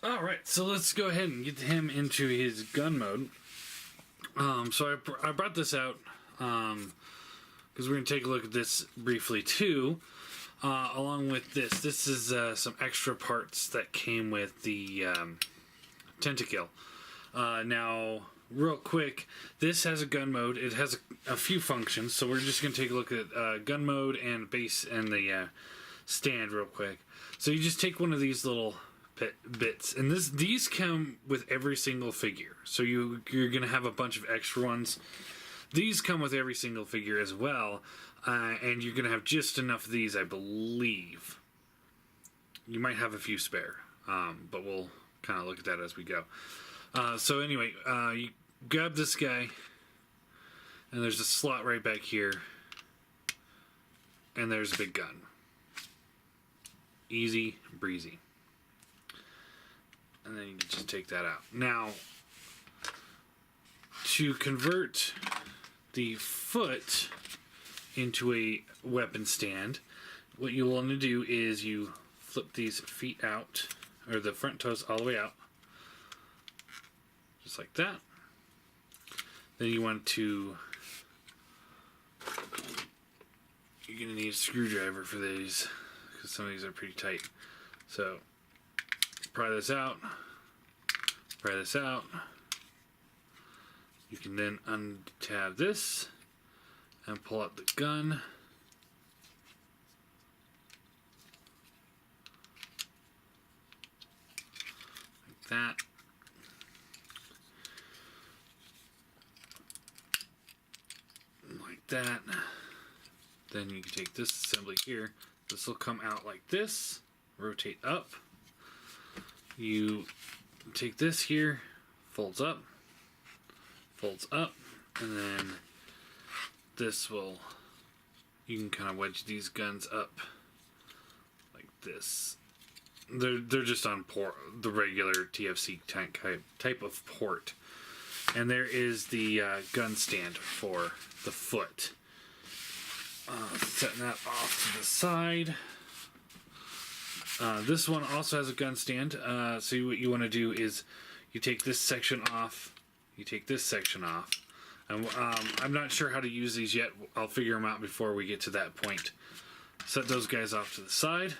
Alright, so let's go ahead and get him into his gun mode. So I brought this out because we're going to take a look at this briefly too. Along with this. This is some extra parts that came with the Tentakill. Now, real quick, this has a gun mode. It has a few functions, so we're just going to take a look at gun mode and base and the stand real quick. So you just take one of these little bits, and these come with every single figure. So you're going to have a bunch of extra ones. These come with every single figure as well, and you're going to have just enough of these, I believe. You might have a few spare, but we'll kind of look at that as we go. So anyway, you grab this guy, and there's a slot right back here, and there's a big gun. Easy breezy. And then you can just take that out. Now, to convert the foot into a weapon stand, what you want to do is you flip these feet out, or the front toes all the way out, just like that. Then you want to, you're going to need a screwdriver for these, because some of these are pretty tight. So, pry this out, pry this out. You can then untab this and pull out the gun. Like that. Like that. Then you can take this assembly here. This will come out like this. Rotate up. You take this here, folds up, and then this will, you can kind of wedge these guns up like this. They're just on port, the regular TFC type of port. And there is the gun stand for the foot. Setting that off to the side. This one also has a gun stand. So what you want to do is you take this section off. You take this section off. And, I'm not sure how to use these yet. I'll figure them out before we get to that point. Set those guys off to the side.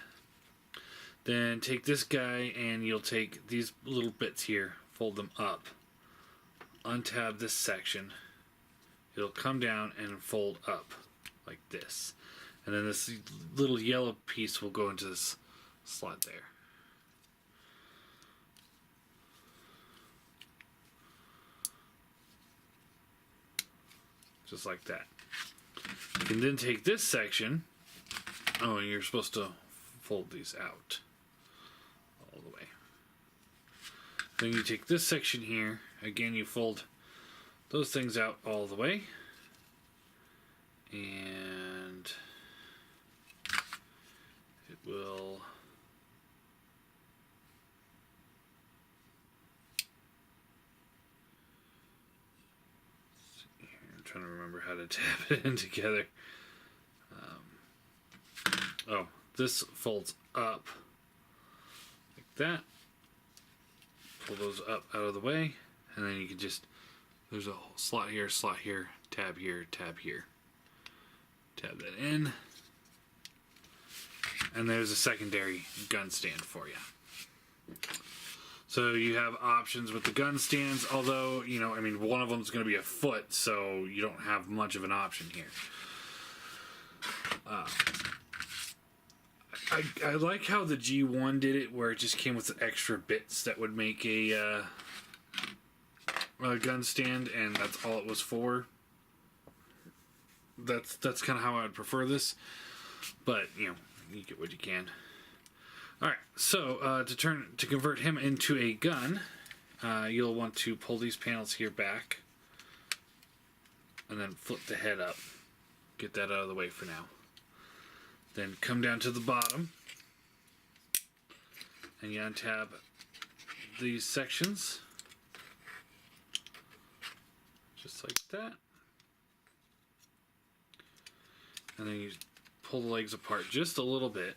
Then take this guy and you'll take these little bits here, fold them up. Untab this section. It'll come down and fold up like this. And then this little yellow piece will go into this slot there. Just like that. You can then take this section. Oh, and you're supposed to fold these out all the way. Then you take this section here. Again, you fold those things out all the way. And it will... Trying to remember how to tap it in together. Oh, this folds up like that. Pull those up out of the way, and then you can just, there's a slot here, tab here, tab here. Tab that in. And there's a secondary gun stand for you. So you have options with the gun stands, although, you know, I mean, one of them is going to be a foot, so you don't have much of an option here. I like how the G1 did it, where it just came with extra bits that would make a gun stand, and that's all it was for. That's kind of how I would prefer this, but, you know, you get what you can. Alright, so to convert him into a gun, you'll want to pull these panels here back and then flip the head up. Get that out of the way for now. Then come down to the bottom and you untab these sections just like that. And then you pull the legs apart just a little bit.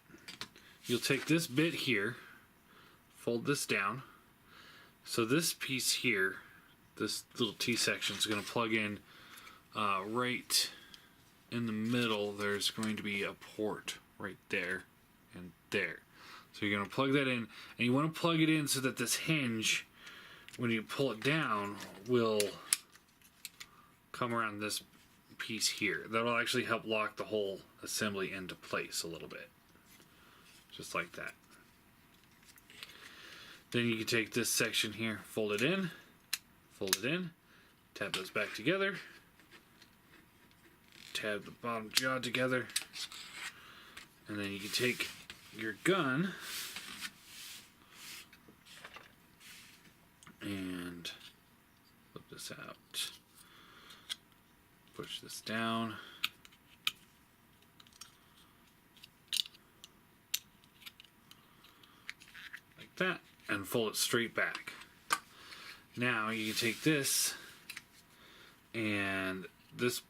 You'll take this bit here, fold this down, So this piece here, this little T section is going to plug in right in the middle. There's going to be a port right there and there. So you're going to plug that in, and you want to plug it in so that this hinge, when you pull it down, will come around this piece here. That'll actually help lock the whole assembly into place a little bit. Just like that. Then you can take this section here, fold it in, tab those back together, tab the bottom jaw together, and then you can take your gun and flip this out, push this down, like that, and fold it straight back. Now you can take this, and this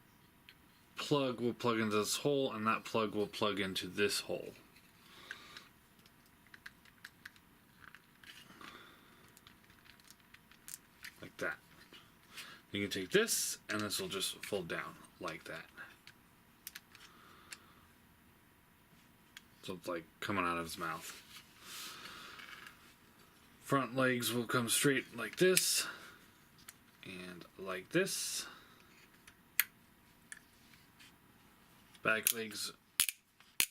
plug will plug into this hole, and that plug will plug into this hole. Like that. You can take this, and this will just fold down like that. So it's like coming out of his mouth. Front legs will come straight like this, and like this. Back legs,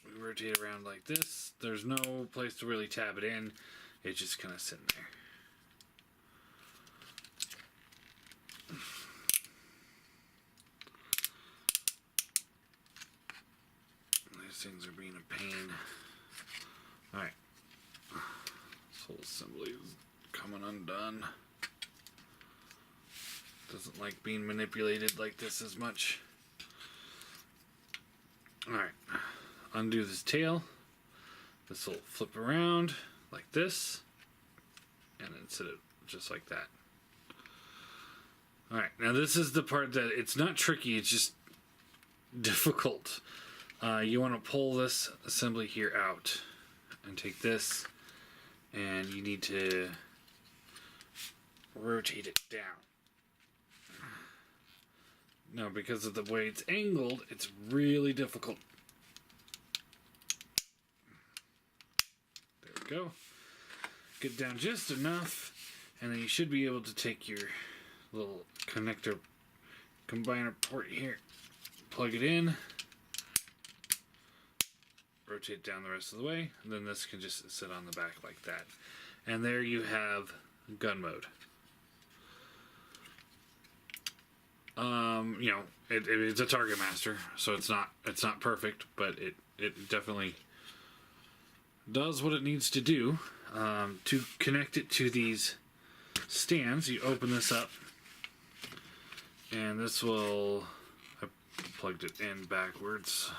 we rotate around like this. There's no place to really tab it in. It's just kind of sitting there. These things are being a pain. Alright. This whole assembly is coming undone. Doesn't like being manipulated like this as much. Alright. Undo this tail. This will flip around like this. And then sit it just like that. Alright. Now this is the part that it's not tricky, it's just difficult. You want to pull this assembly here out and take this, and you need to rotate it down. Now, because of the way it's angled, it's really difficult. There we go. Get down just enough, and then you should be able to take your little connector combiner port here, plug it in, rotate down the rest of the way, and then this can just sit on the back like that. And there you have gun mode. You know, it's a Target Master, so it's not perfect, but it definitely does what it needs to do. To connect it to these stands, you open this up, and this will, I plugged it in backwards.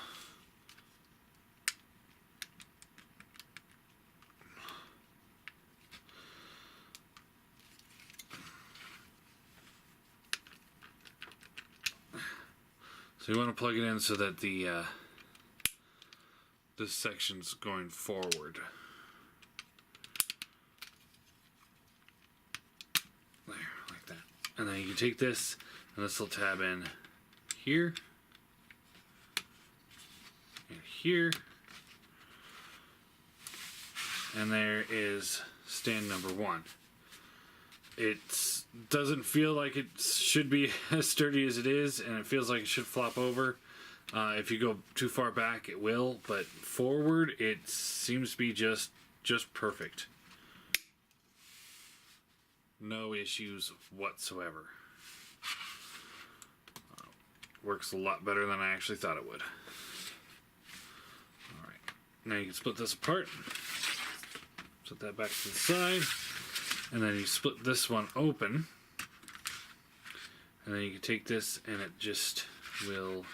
So you want to plug it in so that the this section's going forward. There, like that. And then you can take this, and this will tab in here, and here, and there is stand number 1. It doesn't feel like it should be as sturdy as it is, and it feels like it should flop over. If you go too far back, it will, but forward, it seems to be just perfect. No issues whatsoever. Works a lot better than I actually thought it would. Alright, now you can split this apart. Set that back to the side. And then you split this one open, and then you can take this, and it just will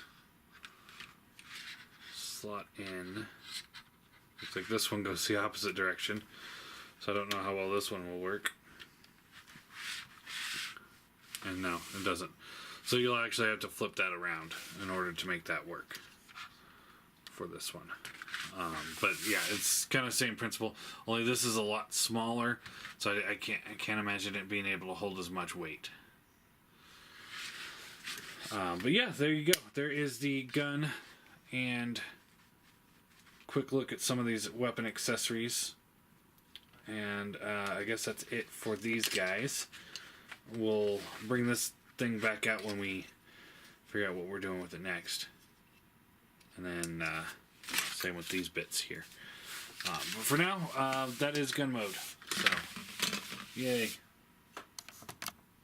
slot in. Looks like this one goes the opposite direction, so I don't know how well this one will work. And no, it doesn't. So you'll actually have to flip that around in order to make that work for this one. But yeah, it's kind of the same principle. Only this is a lot smaller, so I can't imagine it being able to hold as much weight. But yeah, there you go. There is the gun, and quick look at some of these weapon accessories. And I guess that's it for these guys. We'll bring this thing back out when we figure out what we're doing with it next. And then same with these bits here. But for now, that is gun mode. So, yay.